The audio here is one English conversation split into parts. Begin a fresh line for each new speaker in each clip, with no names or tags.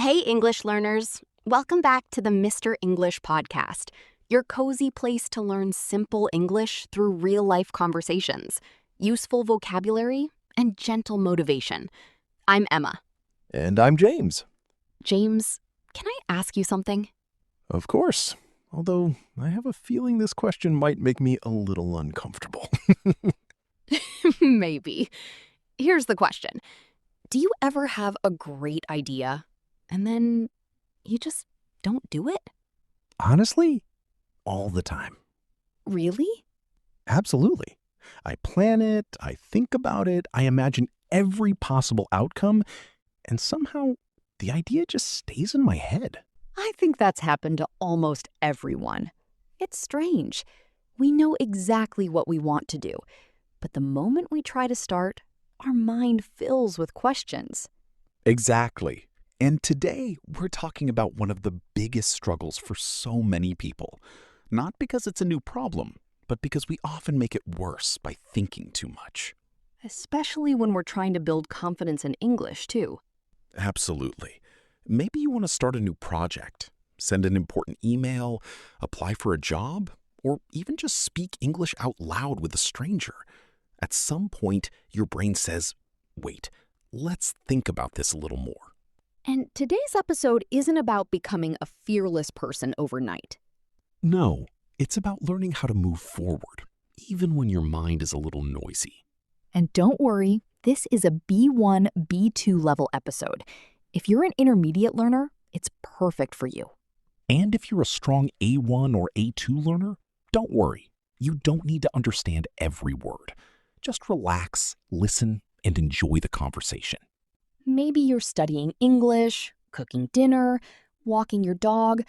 Hey, English learners. Welcome back to the Mr. English podcast, your cozy place to learn simple English through real-life conversations, useful vocabulary, and gentle motivation. I'm Emma.
And I'm James.
James, can I ask you something?
Of course. Although I have a feeling this question might make me a little uncomfortable.
Maybe. Here's the question. Do you ever have a great idea and then you just don't do it?
Honestly, all the time.
Really?
Absolutely. I plan it, I think about it, I imagine every possible outcome, and somehow the idea just stays in my head.
I think that's happened to almost everyone. It's strange. We know exactly what we want to do, but the moment we try to start, our mind fills with questions.
Exactly. And today, we're talking about one of the biggest struggles for so many people. Not because it's a new problem, but because we often make it worse by thinking too much.
Especially when we're trying to build confidence in English, too.
Absolutely. Maybe you want to start a new project, send an important email, apply for a job, or even just speak English out loud with a stranger. At some point, your brain says, wait, let's think about this a little more.
And today's episode isn't about becoming a fearless person overnight.
No, it's about learning how to move forward, even when your mind is a little noisy.
And don't worry, this is a B1, B2 level episode. If you're an intermediate learner, it's perfect for you.
And if you're a strong A1 or A2 learner, don't worry. You don't need to understand every word. Just relax, listen, and enjoy the conversation.
Maybe you're studying English, cooking dinner, walking your dog,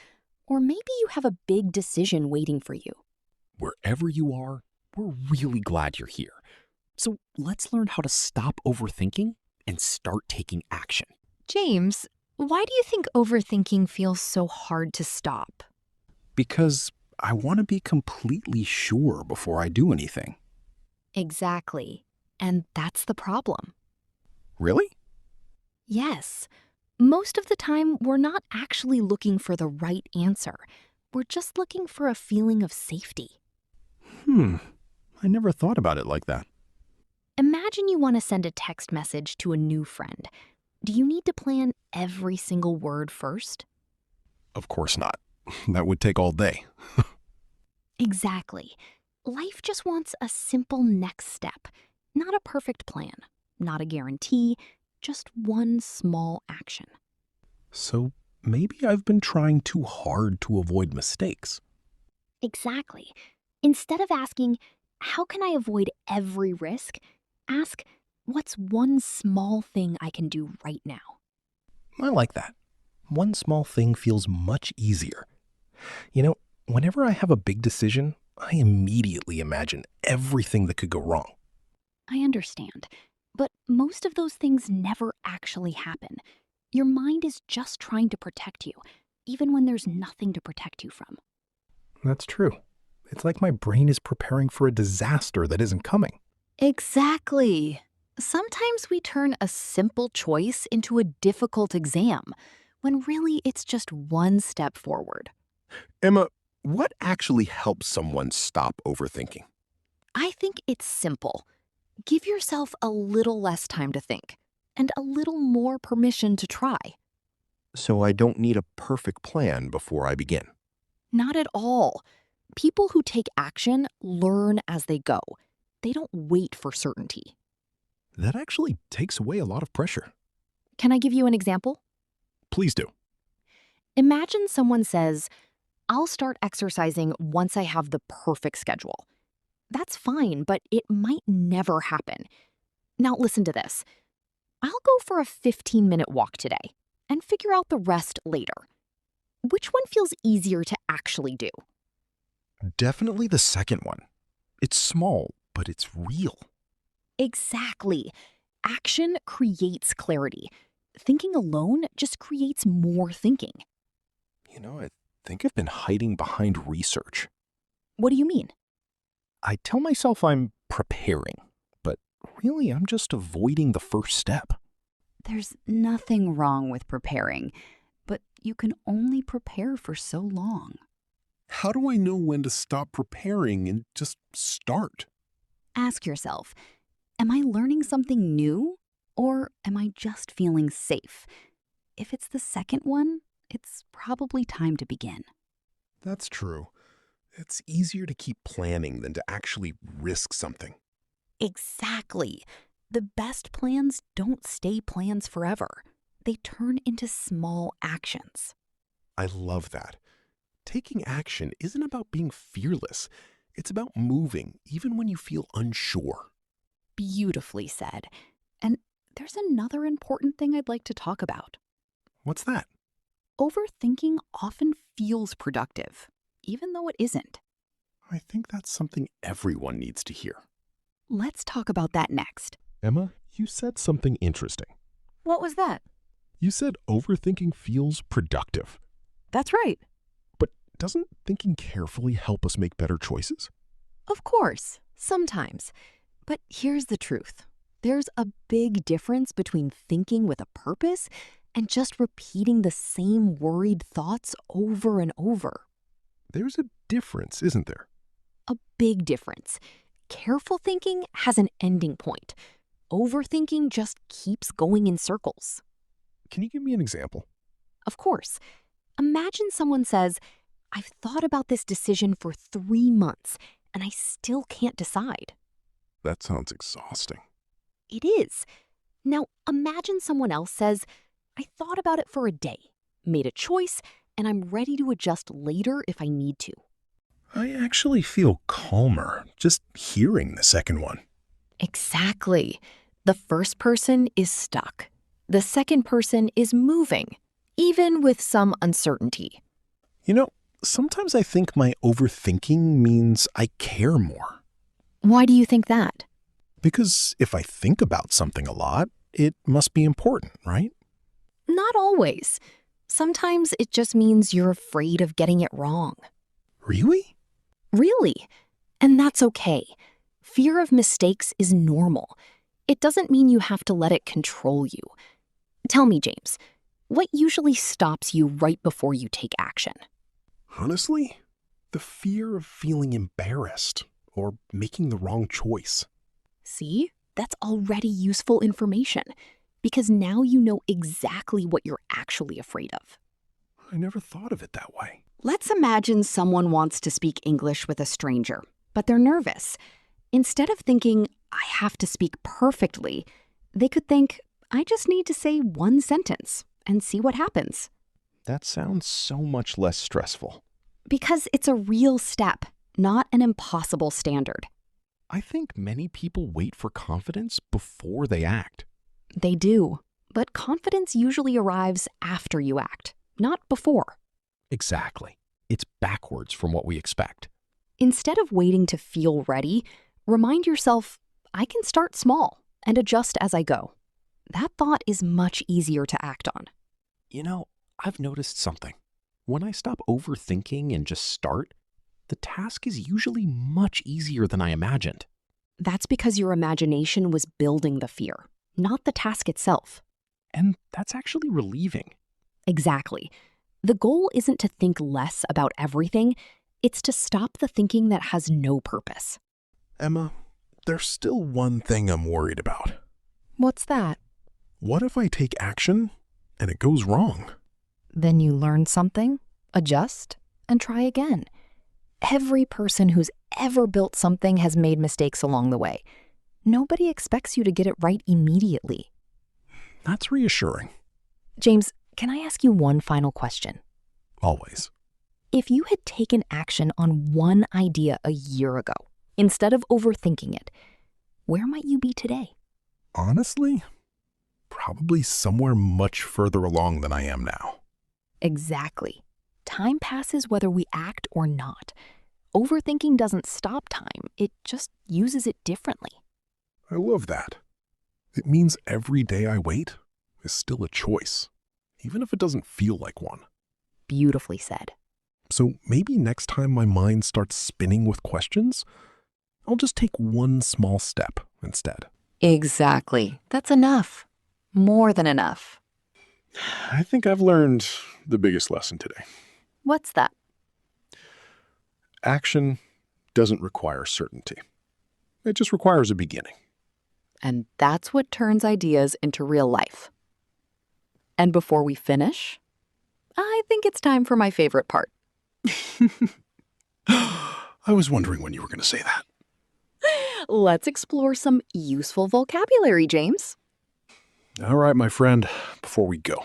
or maybe you have a big decision waiting for you.
Wherever you are, we're really glad you're here. So let's learn how to stop overthinking and start taking action.
James, why do you think overthinking feels so hard to stop?
Because I want to be completely sure before I do anything.
Exactly. And that's the problem.
Really?
Yes. Most of the time, we're not actually looking for the right answer. We're just looking for a feeling of safety.
I never thought about it like that.
Imagine you want to send a text message to a new friend. Do you need to plan every single word first?
Of course not. That would take all day.
Exactly. Life just wants a simple next step, not a perfect plan, not a guarantee, just one small action.
So maybe I've been trying too hard to avoid mistakes.
Exactly. Instead of asking, how can I avoid every risk? Ask, what's one small thing I can do right now?
I like that. One small thing feels much easier. You know, whenever I have a big decision, I immediately imagine everything that could go wrong.
I understand, but most of those things never actually happen. Your mind is just trying to protect you, even when there's nothing to protect you from.
That's true. It's like my brain is preparing for a disaster that isn't coming.
Exactly. Sometimes we turn a simple choice into a difficult exam, when really it's just one step forward.
Emma, what actually helps someone stop overthinking?
I think it's simple. Give yourself a little less time to think, and a little more permission to try.
So I don't need a perfect plan before I begin.
Not at all. People who take action learn as they go. They don't wait for certainty.
That actually takes away a lot of pressure.
Can I give you an example?
Please do.
Imagine someone says, I'll start exercising once I have the perfect schedule. That's fine, but it might never happen. Now listen to this. I'll go for a 15-minute walk today and figure out the rest later. Which one feels easier to actually do?
Definitely the second one. It's small, but it's real.
Exactly. Action creates clarity. Thinking alone just creates more thinking.
You know, I think I've been hiding behind research.
What do you mean?
I tell myself I'm preparing, but really I'm just avoiding the first step.
There's nothing wrong with preparing.
but you can only prepare for so long.
How do I know when to stop preparing and just start?
Ask yourself, am I learning something new or am I just feeling safe? If it's the second one, it's probably time to begin.
That's true. It's easier to keep planning than to actually risk something.
Exactly. The best plans don't stay plans forever. They turn into small actions.
I love that. Taking action isn't about being fearless. It's about moving, even when you feel unsure.
Beautifully said. And there's another important thing I'd like to talk about.
What's that?
Overthinking often feels productive, even though it isn't.
I think that's something everyone needs to hear.
Let's talk about that next.
Emma, you said something interesting.
What was that?
You said overthinking feels productive.
That's right.
But doesn't thinking carefully help us make better choices?
Of course, sometimes. But here's the truth. There's a big difference between thinking with a purpose and just repeating the same worried thoughts over and over.
There's a difference, isn't there?
A big difference. Careful thinking has an ending point. Overthinking just keeps going in circles.
Can you give me an example?
Of course. Imagine someone says, I've thought about this decision for 3 months and I still can't decide.
That sounds exhausting.
It is. Now imagine someone else says, I thought about it for a day, made a choice, and I'm ready to adjust later if I need to.
I actually feel calmer just hearing the second one.
Exactly. The first person is stuck. The second person is moving, even with some uncertainty.
You know, sometimes I think my overthinking means I care more.
Why do you think that?
Because if I think about something a lot, it must be important, right?
Not always. Sometimes it just means you're afraid of getting it wrong.
Really?
Really. And that's okay. Fear of mistakes is normal. It doesn't mean you have to let it control you. Tell me, James, what usually stops you right before you take action?
Honestly, the fear of feeling embarrassed or making the wrong choice.
See, that's already useful information because now you know exactly what you're actually afraid of.
I never thought of it that way.
Let's imagine someone wants to speak English with a stranger, but they're nervous. Instead of thinking, I have to speak perfectly, they could think, I just need to say one sentence and see what happens.
That sounds so much less stressful.
Because it's a real step, not an impossible standard.
I think many people wait for confidence before they act.
They do, but confidence usually arrives after you act, not before.
Exactly. It's backwards from what we expect.
Instead of waiting to feel ready, remind yourself, I can start small and adjust as I go. That thought is much easier to act on.
You know, I've noticed something. When I stop overthinking and just start, the task is usually much easier than I imagined.
That's because your imagination was building the fear, not the task itself.
And that's actually relieving.
Exactly. The goal isn't to think less about everything, it's to stop the thinking that has no purpose.
Emma, there's still one thing I'm worried about.
What's that?
What if I take action and it goes wrong?
Then you learn something, adjust, and try again. Every person who's ever built something has made mistakes along the way. Nobody expects you to get it right immediately.
That's reassuring.
James, can I ask you one final question?
Always.
If you had taken action on one idea a year ago, instead of overthinking it, where might you be today?
Honestly, probably somewhere much further along than I am now.
Exactly. Time passes whether we act or not. Overthinking doesn't stop time, it just uses it differently.
I love that. It means every day I wait is still a choice, even if it doesn't feel like one.
Beautifully said.
So maybe next time my mind starts spinning with questions, I'll just take one small step instead.
Exactly. That's enough. More than enough.
I think I've learned the biggest lesson today.
What's that?
Action doesn't require certainty. It just requires a beginning.
And that's what turns ideas into real life. And before we finish, I think it's time for my favorite part.
I was wondering when you were going to say that.
Let's explore some useful vocabulary, James.
All right, my friend, before we go,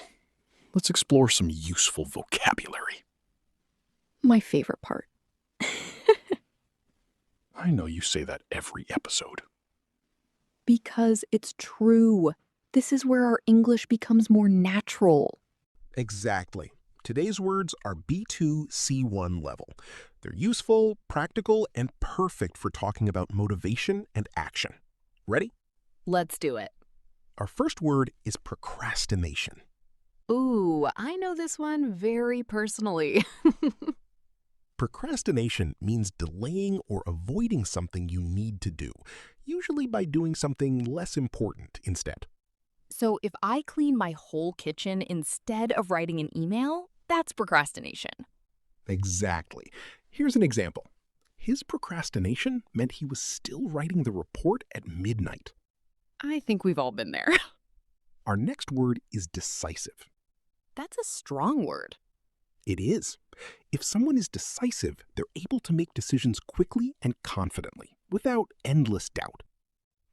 let's explore some useful vocabulary.
My favorite part.
I know you say that every episode.
Because it's true. This is where our English becomes more natural.
Exactly. Today's words are B2 C1 level. They're useful, practical, and perfect for talking about motivation and action. Ready?
Let's do it.
Our first word is procrastination.
Ooh, I know this one very personally.
Procrastination means delaying or avoiding something you need to do, usually by doing something less important instead.
So if I clean my whole kitchen instead of writing an email, that's procrastination.
Exactly. Here's an example. His procrastination meant he was still writing the report at midnight.
I think we've all been there.
Our next word is decisive.
That's a strong word.
It is. If someone is decisive, they're able to make decisions quickly and confidently, without endless doubt.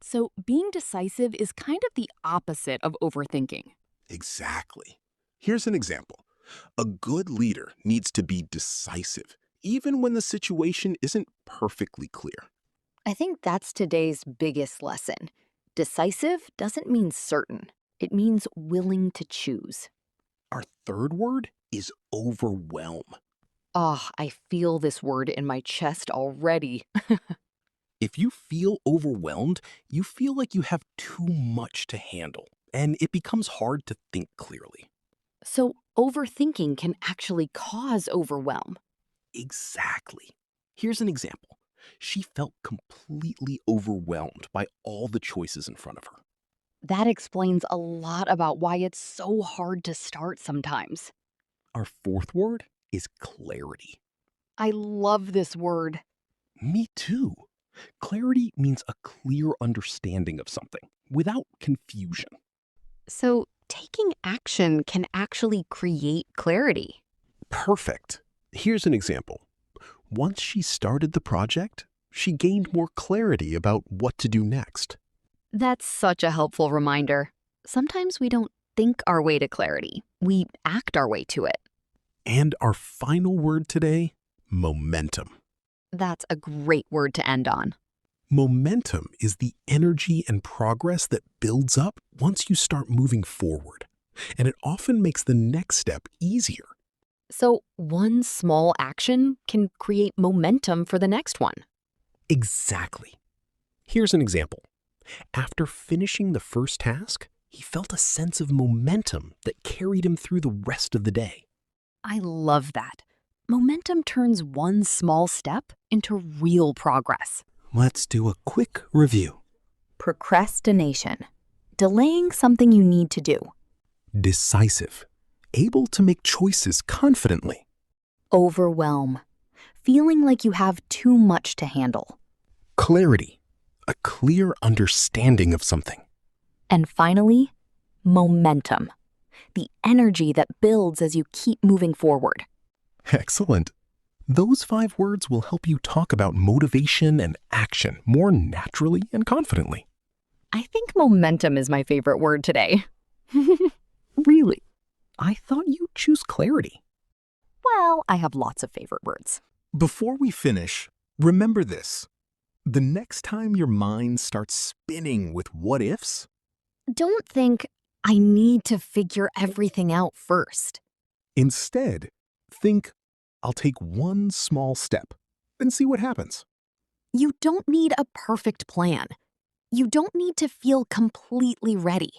So being decisive is kind of the opposite of overthinking.
Exactly. Here's an example. A good leader needs to be decisive, even when the situation isn't perfectly clear.
I think that's today's biggest lesson. Decisive doesn't mean certain. It means willing to choose.
Our third word is overwhelm.
I feel this word in my chest already.
If you feel overwhelmed, you feel like you have too much to handle, and it becomes hard to think clearly.
So overthinking can actually cause overwhelm.
Exactly. Here's an example. She felt completely overwhelmed by all the choices in front of her.
That explains a lot about why it's so hard to start sometimes.
Our fourth word is clarity.
I love this word.
Me too. Clarity means a clear understanding of something without confusion.
So taking action can actually create clarity.
Perfect. Here's an example. Once she started the project, she gained more clarity about what to do next.
That's such a helpful reminder. Sometimes we don't think our way to clarity. We act our way to it.
And our final word today, momentum.
That's a great word to end on.
Momentum is the energy and progress that builds up once you start moving forward, and it often makes the next step easier.
So one small action can create momentum for the next one.
Exactly. Here's an example. After finishing the first task, he felt a sense of momentum that carried him through the rest of the day.
I love that. Momentum turns one small step into real progress.
Let's do a quick review.
Procrastination. Delaying something you need to do.
Decisive. Able to make choices confidently.
Overwhelm. Feeling like you have too much to handle.
Clarity. A clear understanding of something.
And finally, momentum. The energy that builds as you keep moving forward.
Excellent. Those 5 words will help you talk about motivation and action more naturally and confidently.
I think momentum is my favorite word today.
Really? I thought you'd choose clarity.
Well, I have lots of favorite words.
Before we finish, remember this. The next time your mind starts spinning with what ifs,
Don't think, I need to figure everything out first.
Instead, think, I'll take one small step and see what happens.
You don't need a perfect plan. You don't need to feel completely ready.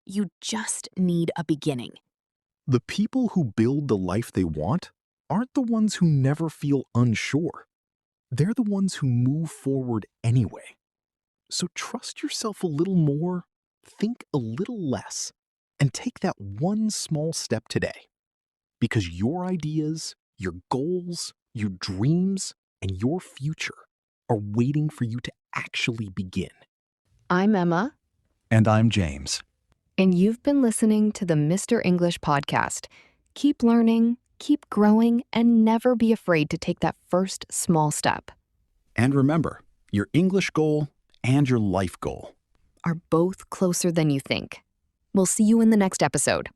You just need a beginning.
The people who build the life they want aren't the ones who never feel unsure. They're the ones who move forward anyway. So trust yourself a little more, think a little less, and take that one small step today. Because your ideas, your goals, your dreams, and your future are waiting for you to actually begin.
I'm Emma,
And I'm James.
and you've been listening to the Mr. English podcast. Keep learning, keep growing, and never be afraid to take that first small step.
And remember, your English goal and your life goal
Are both closer than you think. We'll see you in the next episode.